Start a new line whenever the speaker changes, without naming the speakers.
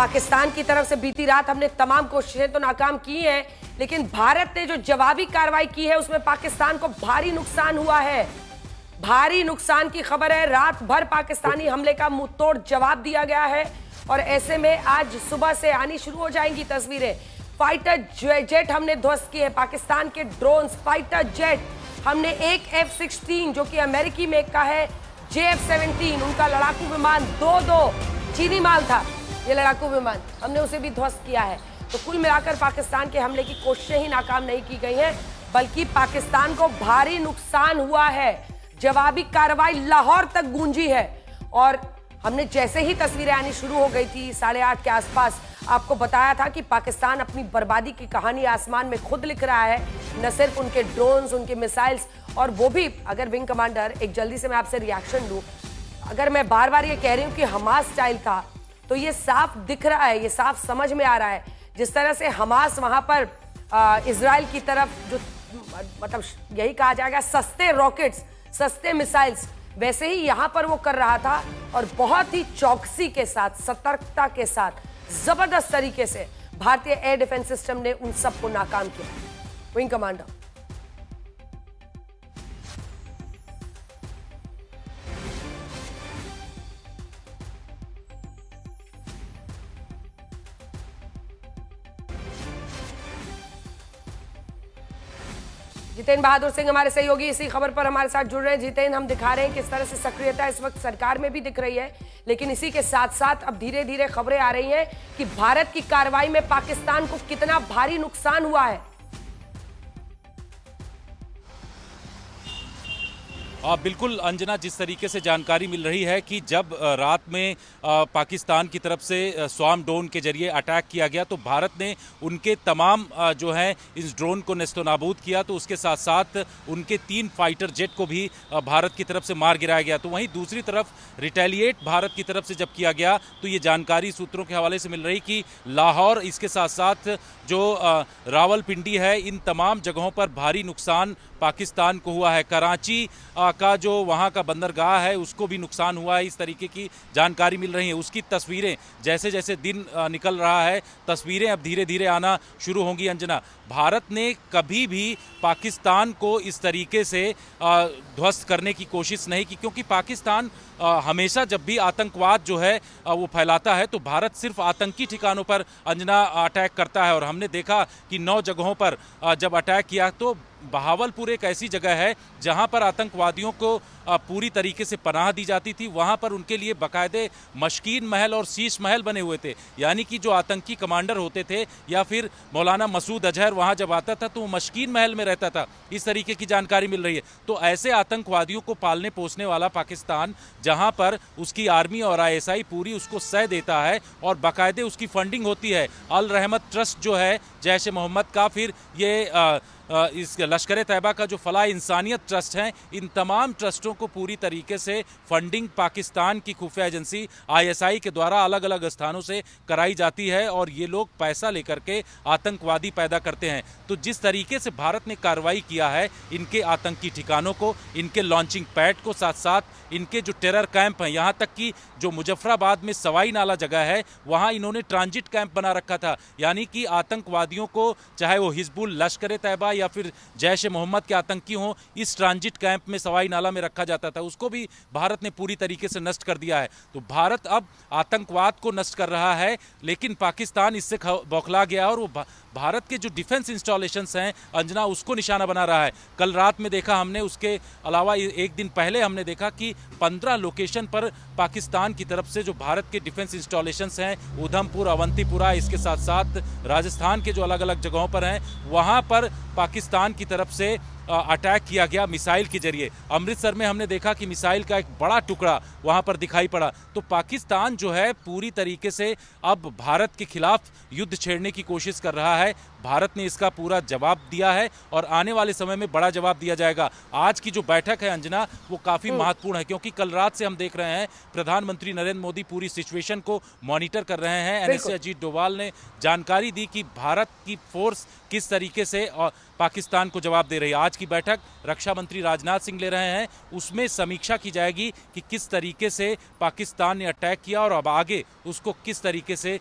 पाकिस्तान की तरफ से बीती रात हमने तमाम कोशिशें तो नाकाम की हैं, लेकिन भारत ने जो जवाबी कार्रवाई की है उसमें पाकिस्तान को भारी नुकसान हुआ है। भारी नुकसान की खबर है। रात भर पाकिस्तानी हमले का मुंहतोड़ जवाब दिया गया है और ऐसे में आज सुबह से आनी शुरू हो जाएंगी तस्वीरें। फाइटर जेट हमने ध्वस्त किए हैं, पाकिस्तान के ड्रोन्स, फाइटर जेट। हमने एक F-16 जो कि अमेरिकी मेक का है, JF-17 उनका लड़ाकू विमान, दो चीनी माल था ये लड़ाकू विमान, हमने उसे भी ध्वस्त किया है। तो कुल मिलाकर पाकिस्तान के हमले की कोशिशें ही नाकाम नहीं की गई हैं, बल्कि पाकिस्तान को भारी नुकसान हुआ है। जवाबी कार्रवाई लाहौर तक गूंजी है और हमने जैसे ही तस्वीरें आनी शुरू हो गई थी 8:30 के आसपास, आपको बताया था कि पाकिस्तान अपनी बर्बादी की कहानी आसमान में खुद लिख रहा है। न सिर्फ उनके ड्रोन्स, उनके मिसाइल्स, और वो भी अगर विंग कमांडर, एक जल्दी से मैं आपसे रिएक्शन लूं, अगर मैं बार बार ये कह रही हूं कि हमास स्टाइल था, तो ये साफ दिख रहा है, ये साफ समझ में आ रहा है। जिस तरह से हमास वहां पर इजराइल की तरफ जो मतलब यही कहा जाएगा सस्ते रॉकेट्स, सस्ते मिसाइल्स, वैसे ही यहां पर वो कर रहा था और बहुत ही चौकसी के साथ, सतर्कता के साथ, जबरदस्त तरीके से भारतीय एयर डिफेंस सिस्टम ने उन सबको नाकाम किया। विंग कमांडर जितेंद्र बहादुर सिंह हमारे सहयोगी इसी खबर पर हमारे साथ जुड़ रहे हैं। जितेंद्र, हम दिखा रहे हैं किस तरह से सक्रियता इस वक्त सरकार में भी दिख रही है, लेकिन इसी के साथ साथ अब धीरे धीरे खबरें आ रही हैं कि भारत की कार्रवाई में पाकिस्तान को कितना भारी नुकसान हुआ है।
बिल्कुल अंजना, जिस तरीके से जानकारी मिल रही है कि जब रात में पाकिस्तान की तरफ से स्वार्म ड्रोन के जरिए अटैक किया गया तो भारत ने उनके तमाम जो हैं इस ड्रोन को नेस्तनाबूद किया, तो उसके साथ साथ उनके 3 फाइटर जेट को भी भारत की तरफ से मार गिराया गया। तो वहीं दूसरी तरफ रिटेलिएट भारत की तरफ से जब किया गया तो ये जानकारी सूत्रों के हवाले से मिल रही कि लाहौर, इसके साथ साथ जो रावलपिंडी है, इन तमाम जगहों पर भारी नुकसान पाकिस्तान को हुआ है। कराची का जो वहाँ का बंदरगाह है उसको भी नुकसान हुआ है, इस तरीके की जानकारी मिल रही है। उसकी तस्वीरें जैसे जैसे दिन निकल रहा है, तस्वीरें अब धीरे धीरे आना शुरू होंगी। अंजना, भारत ने कभी भी पाकिस्तान को इस तरीके से ध्वस्त करने की कोशिश नहीं की, क्योंकि पाकिस्तान हमेशा जब भी आतंकवाद जो है वो फैलाता है तो भारत सिर्फ आतंकी ठिकानों पर अंजना अटैक करता है। और हमने देखा कि 9 जगहों पर जब अटैक किया तो बहावलपुर एक ऐसी जगह है जहां पर आतंकवादियों को पूरी तरीके से पनाह दी जाती थी। वहां पर उनके लिए बाकायदे मशकीन महल और शीश महल बने हुए थे, यानी कि जो आतंकी कमांडर होते थे या फिर मौलाना मसूद अजहर वहां जब आता था तो वो मशकीन महल में रहता था, इस तरीके की जानकारी मिल रही है। तो ऐसे आतंकवादियों को पालने पोसने वाला पाकिस्तान, जहां पर उसकी आर्मी और ISI पूरी उसको सह देता है और बाकायदे उसकी फंडिंग होती है। अल रहमत ट्रस्ट जो है जैश ए मोहम्मद का, फिर ये इस लश्कर तैयबा का जो फलाह इंसानियत ट्रस्ट हैं, इन तमाम ट्रस्टों को पूरी तरीके से फंडिंग पाकिस्तान की खुफिया एजेंसी ISI के द्वारा अलग अलग स्थानों से कराई जाती है और ये लोग पैसा लेकर के आतंकवादी पैदा करते हैं। तो जिस तरीके से भारत ने कार्रवाई किया है इनके आतंकी ठिकानों को, इनके लॉन्चिंग पैड को, साथ साथ इनके जो टेरर कैंप हैं, यहाँ तक कि जो मुजफ्फराबाद में सवाई नाला जगह है वहाँ इन्होंने ट्रांजिट कैंप बना रखा था, यानी कि आतंकवादियों को, चाहे वो हिजबुल, लश्कर तैयबा या फिर जैश ए मोहम्मद के आतंकी हों, इस ट्रांजिट कैंप में सवाई नाला में रखा जाता था। उसको भी भारत ने पूरी तरीके से नष्ट कर दिया है। तो भारत अब आतंकवाद को नष्ट कर रहा है, लेकिन पाकिस्तान इससे बौखला गया और वो भारत के जो डिफेंस इंस्टॉलेशंस हैं अंजना, उसको निशाना बना रहा है। कल रात में देखा हमने, उसके अलावा एक दिन पहले हमने देखा कि 15 लोकेशन पर पाकिस्तान की तरफ से जो भारत के डिफेंस इंस्टॉलेशंस हैं, उधमपुर, अवंतीपुरा, इसके साथ साथ राजस्थान के जो अलग अलग जगहों पर हैं, वहाँ पर पाकिस्तान की तरफ से अटैक किया गया मिसाइल के जरिए। अमृतसर में हमने देखा कि मिसाइल का एक बड़ा टुकड़ा वहां पर दिखाई पड़ा। तो पाकिस्तान जो है पूरी तरीके से अब भारत के खिलाफ युद्ध छेड़ने की कोशिश कर रहा है। भारत ने इसका पूरा जवाब दिया है और आने वाले समय में बड़ा जवाब दिया जाएगा। आज की जो बैठक है अंजना, वो काफ़ी महत्वपूर्ण है, क्योंकि कल रात से हम देख रहे हैं प्रधानमंत्री नरेंद्र मोदी पूरी सिचुएशन को मॉनिटर कर रहे हैं। NSA अजीत डोभाल ने जानकारी दी कि भारत की फोर्स किस तरीके से पाकिस्तान को जवाब दे रही है। आज की बैठक रक्षा मंत्री राजनाथ सिंह ले रहे हैं, उसमें समीक्षा की जाएगी कि किस तरीके से पाकिस्तान ने अटैक किया और अब आगे उसको किस तरीके से